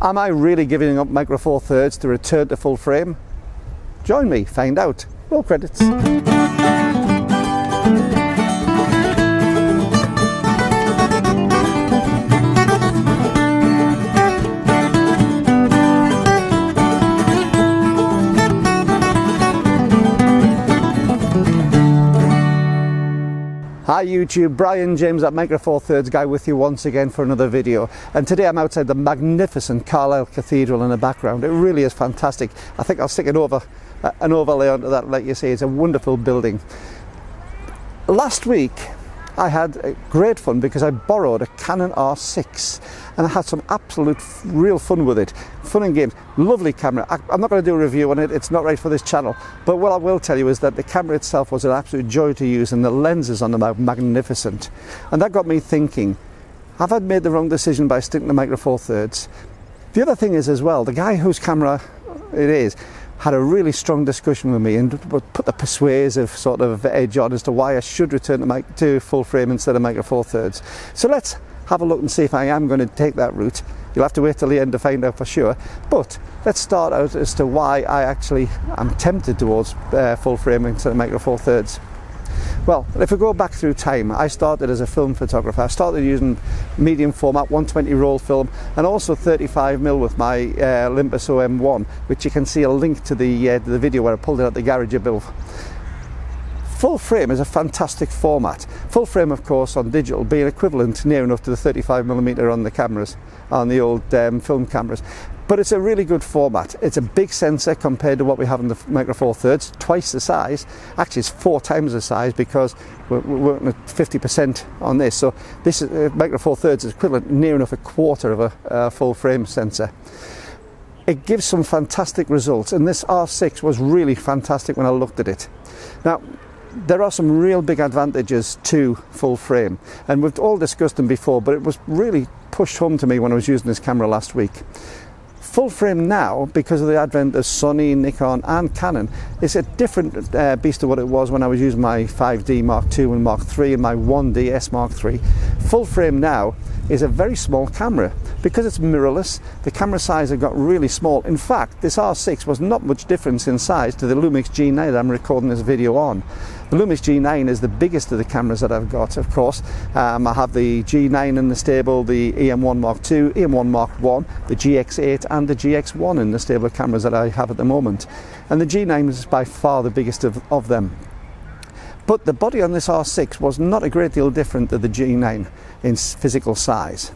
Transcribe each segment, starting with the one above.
Am I really giving up Micro Four Thirds to return to full frame? Join me, find out. Roll credits. Hi YouTube, Brian James at Micro Four Thirds Guy with you once again for another video. And today I'm outside the magnificent Carlisle Cathedral in the background. It really is fantastic. I think I'll stick an overlay onto that, like you say. It's a wonderful building. Last week I had great fun because I borrowed a Canon R6 and I had some absolute real fun with it. Fun and games. Lovely camera. I'm not going to do a review on it, it's not right for this channel, but what I will tell you is that the camera itself was an absolute joy to use and the lenses on them are magnificent. And that got me thinking, have I made the wrong decision by sticking to Micro Four Thirds? The other thing is as well, the guy whose camera it is had a really strong discussion with me and put the persuasive sort of edge on as to why I should return to full frame instead of Micro Four Thirds. So let's have a look and see if I am going to take that route. You'll have to wait till the end to find out for sure. But let's start out as to why I actually am tempted towards full frame instead of Micro Four Thirds. Well, if we go back through time, I started as a film photographer. I started using medium format 120 roll film and also 35mm with my Olympus OM1, which you can see a link to the video where I pulled it out the garage above. Full frame is a fantastic format. Full frame, of course, on digital being equivalent near enough to the 35mm on the cameras, on the old film cameras. But it's a really good format. It's a big sensor compared to what we have in the Micro Four Thirds, twice the size. Actually, it's 4 times the size because we're working at 50% on this. So this Micro Four Thirds is equivalent near enough a quarter of a full frame sensor. It gives some fantastic results, and this R6 was really fantastic when I looked at it. Now, there are some real big advantages to full frame, and we've all discussed them before, but it was really pushed home to me when I was using this camera last week. Full frame now, because of the advent of Sony, Nikon and Canon, is a different beast to what it was when I was using my 5D Mark II and Mark III and my 1DS Mark III. Full frame now is a very small camera. Because it's mirrorless, the camera size have got really small. In fact, this R6 was not much difference in size to the Lumix G9 that I'm recording this video on. The Lumix G9 is the biggest of the cameras that I've got, of course. I have the G9 in the stable, the EM1 Mark II, EM1 Mark I, the GX8 and the GX1 in the stable of cameras that I have at the moment. And the G9 is by far the biggest of them. But the body on this R6 was not a great deal different to the G9 in physical size.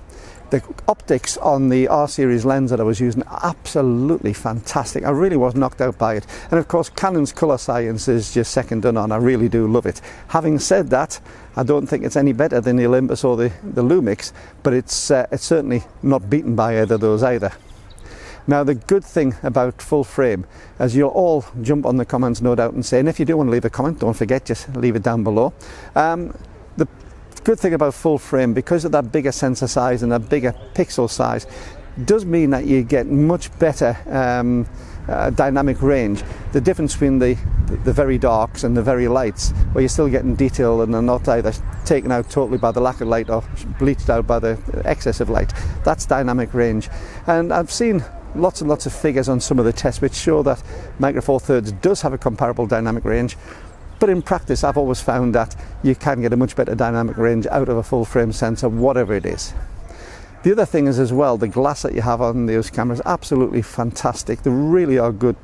The optics on the R-series lens that I was using are absolutely fantastic. I really was knocked out by it. And of course, Canon's colour science is just second to none. I really do love it. Having said that, I don't think it's any better than the Olympus or the Lumix, but it's certainly not beaten by either of those either. Now, the good thing about full frame, as you'll all jump on the comments no doubt and say, and if you do want to leave a comment, don't forget, just leave it down below. The good thing about full frame, because of that bigger sensor size and that bigger pixel size, does mean that you get much better dynamic range. The difference between the very darks and the very lights, where you're still getting detail and they're not either taken out totally by the lack of light or bleached out by the excess of light, that's dynamic range. And I've seen lots and lots of figures on some of the tests which show that Micro Four Thirds does have a comparable dynamic range. But in practice, I've always found that you can get a much better dynamic range out of a full frame sensor, whatever it is. The other thing is as well, the glass that you have on those cameras, absolutely fantastic. They really are good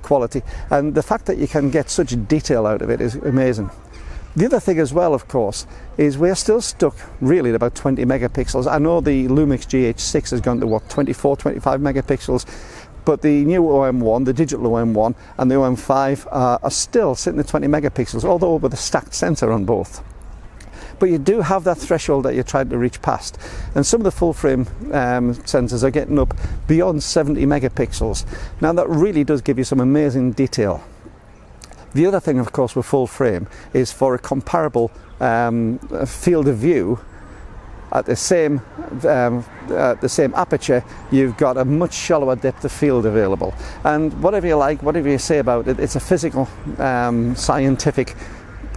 quality. And the fact that you can get such detail out of it is amazing. The other thing as well, of course, is we're still stuck really at about 20 megapixels. I know the Lumix GH6 has gone to what, 24, 25 megapixels. But the new OM1, the digital OM1 and the OM5 are still sitting at 20 megapixels, although with a stacked sensor on both. But you do have that threshold that you're trying to reach past. And some of the full frame sensors are getting up beyond 70 megapixels. Now that really does give you some amazing detail. The other thing, of course, with full frame is for a comparable field of view, at the same aperture, you've got a much shallower depth of field available. And whatever you like, whatever you say about it, it's a physical, scientific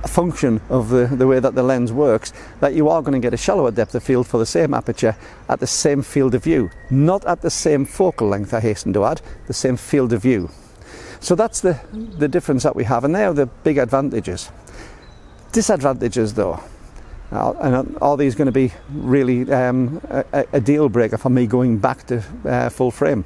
function of the way that the lens works, that you are going to get a shallower depth of field for the same aperture at the same field of view, not at the same focal length, I hasten to add, the same field of view. So that's the difference that we have, and they are the big advantages. Disadvantages though, and are these going to be really a deal breaker for me going back to full frame?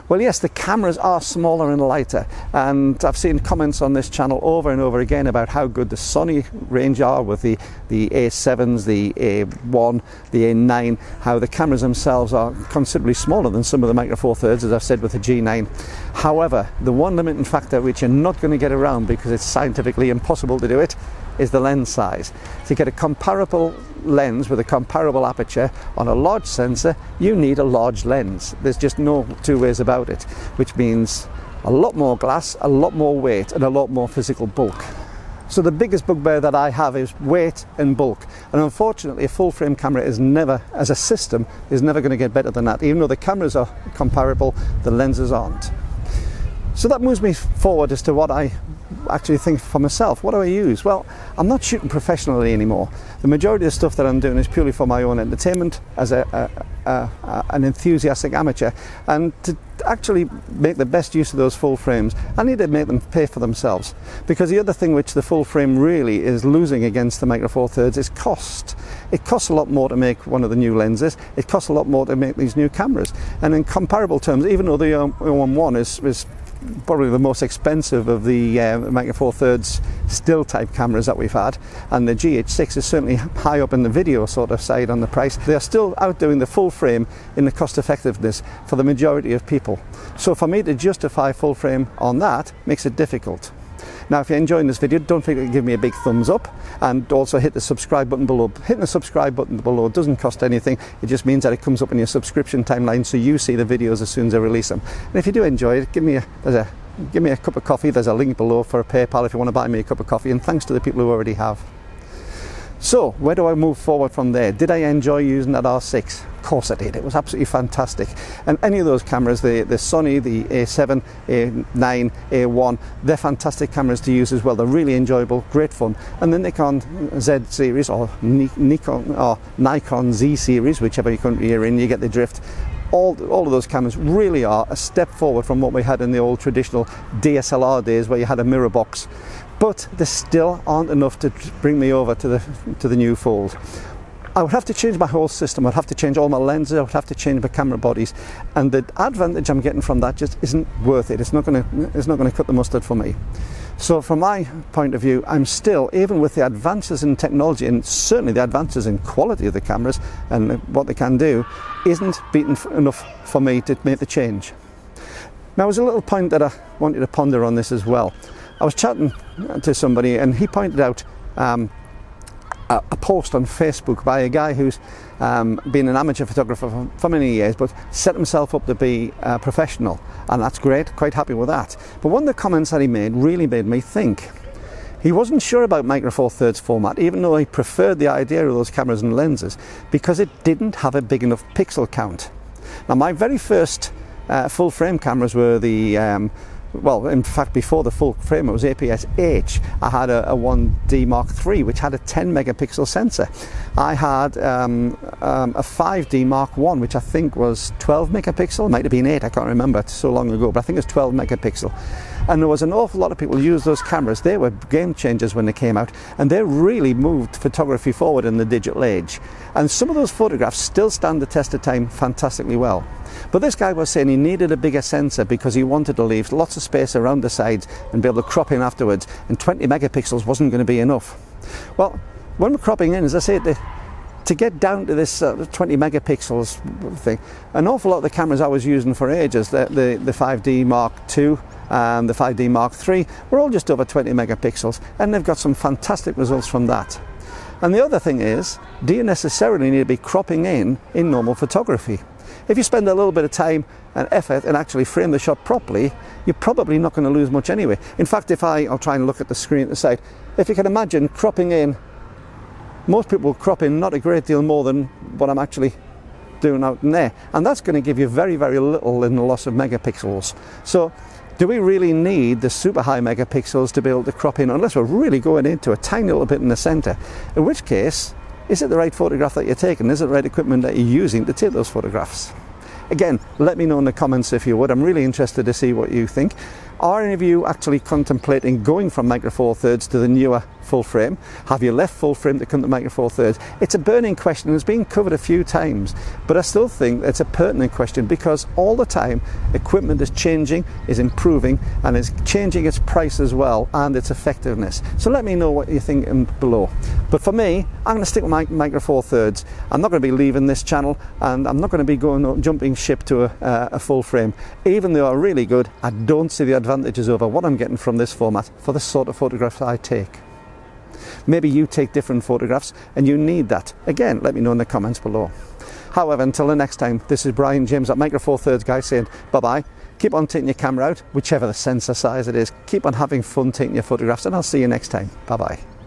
Well, yes, the cameras are smaller and lighter, and I've seen comments on this channel over and over again about how good the Sony range are with the A7s, the A1, the A9, how the cameras themselves are considerably smaller than some of the Micro Four Thirds, as I've said with the G9. However, the one limiting factor which you're not going to get around, because it's scientifically impossible to do it, is the lens size. To get a comparable lens with a comparable aperture on a large sensor, you need a large lens. There's just no two ways about it, which means a lot more glass, a lot more weight, and a lot more physical bulk. So the biggest bugbear that I have is weight and bulk, and unfortunately a full frame camera is never, as a system, is never going to get better than that. Even though the cameras are comparable, the lenses aren't. So that moves me forward as to what I actually think for myself. What do I use? Well, I'm not shooting professionally anymore. The majority of the stuff that I'm doing is purely for my own entertainment as an enthusiastic amateur, and to actually make the best use of those full frames, I need to make them pay for themselves, because the other thing which the full frame really is losing against the Micro Four Thirds is cost. It costs a lot more to make one of the new lenses, it costs a lot more to make these new cameras, and in comparable terms, even though the OM1 is probably the most expensive of the Micro Four Thirds still type cameras that we've had, and the GH6 is certainly high up in the video sort of side on the price, they are still outdoing the full frame in the cost effectiveness for the majority of people. So for me to justify full frame on that makes it difficult. Now, if you're enjoying this video, don't forget to give me a big thumbs up, and also hit the subscribe button below. Hitting the subscribe button below doesn't cost anything, it just means that it comes up in your subscription timeline so you see the videos as soon as I release them. And if you do enjoy it, give me a cup of coffee. There's a link below for a PayPal if you want to buy me a cup of coffee, and thanks to the people who already have. So, where do I move forward from there? Did I enjoy using that R6? Of course I did. It was absolutely fantastic. And any of those cameras, the Sony, the A7, A9, A1, they're fantastic cameras to use as well. They're really enjoyable, great fun. And the Nikon Z series, or Nikon Z series, whichever country you're in, you get the drift. All of those cameras really are a step forward from what we had in the old traditional DSLR days where you had a mirror box. But they still aren't enough to bring me over to the new fold. I would have to change my whole system. I'd have to change all my lenses. I would have to change my camera bodies, and the advantage I'm getting from that just isn't worth it. It's not going to cut the mustard for me. So from my point of view, I'm still, even with the advances in technology and certainly the advances in quality of the cameras and what they can do, isn't beaten enough for me to make the change. Now, there's a little point that I want you to ponder on this as well. I was chatting to somebody and he pointed out a post on Facebook by a guy who's been an amateur photographer for many years, but set himself up to be a professional, and that's great, quite happy with that. But one of the comments that he made really made me think. He wasn't sure about Micro Four Thirds format, even though he preferred the idea of those cameras and lenses, because it didn't have a big enough pixel count. Now, my very first full frame cameras were the well, in fact, before the full frame, it was APS-H. I had a 1D Mark III, which had a 10 megapixel sensor. I had a 5D Mark I, which I think was 12 megapixel. It might have been 8, I can't remember, it's so long ago, but I think it was 12 megapixel. And there was an awful lot of people who used those cameras. They were game changers when they came out, and they really moved photography forward in the digital age. And some of those photographs still stand the test of time fantastically well. But this guy was saying he needed a bigger sensor because he wanted to leave lots of space around the sides and be able to crop in afterwards, and 20 megapixels wasn't going to be enough. Well, when we're cropping in, as I say, to get down to this 20 megapixels thing, an awful lot of the cameras I was using for ages, the 5D Mark II and the 5D Mark III, were all just over 20 megapixels, and they've got some fantastic results from that. And the other thing is, do you necessarily need to be cropping in normal photography? If you spend a little bit of time and effort and actually frame the shot properly, you're probably not going to lose much anyway. In fact, I'll try and look at the screen at the side, if you can imagine cropping in, most people crop in not a great deal more than what I'm actually doing out in there, and that's going to give you very, very little in the loss of megapixels. So Do we really need the super high megapixels to be able to crop in, unless we're really going into a tiny little bit in the center? In which case, is it the right photograph that you're taking? Is it the right equipment that you're using to take those photographs? Again, let me know in the comments if you would. I'm really interested to see what you think. Are any of you actually contemplating going from Micro Four Thirds to the newer full frame? Have you left full frame to come to Micro Four Thirds? It's a burning question. It's been covered a few times, but I still think it's a pertinent question because all the time equipment is changing, is improving, and is changing its price as well and its effectiveness. So let me know what you think below. But for me, I'm going to stick with my Micro Four Thirds. I'm not going to be leaving this channel, and I'm not going to be jumping ship to a full frame. Even though are really good, I don't see the advantages over what I'm getting from this format for the sort of photographs I take. Maybe you take different photographs and you need that. Again, let me know in the comments below. However, until the next time, this is Brian James at Micro Four Thirds guy saying bye-bye. Keep on taking your camera out, whichever the sensor size it is. Keep on having fun taking your photographs, and I'll see you next time. Bye-bye.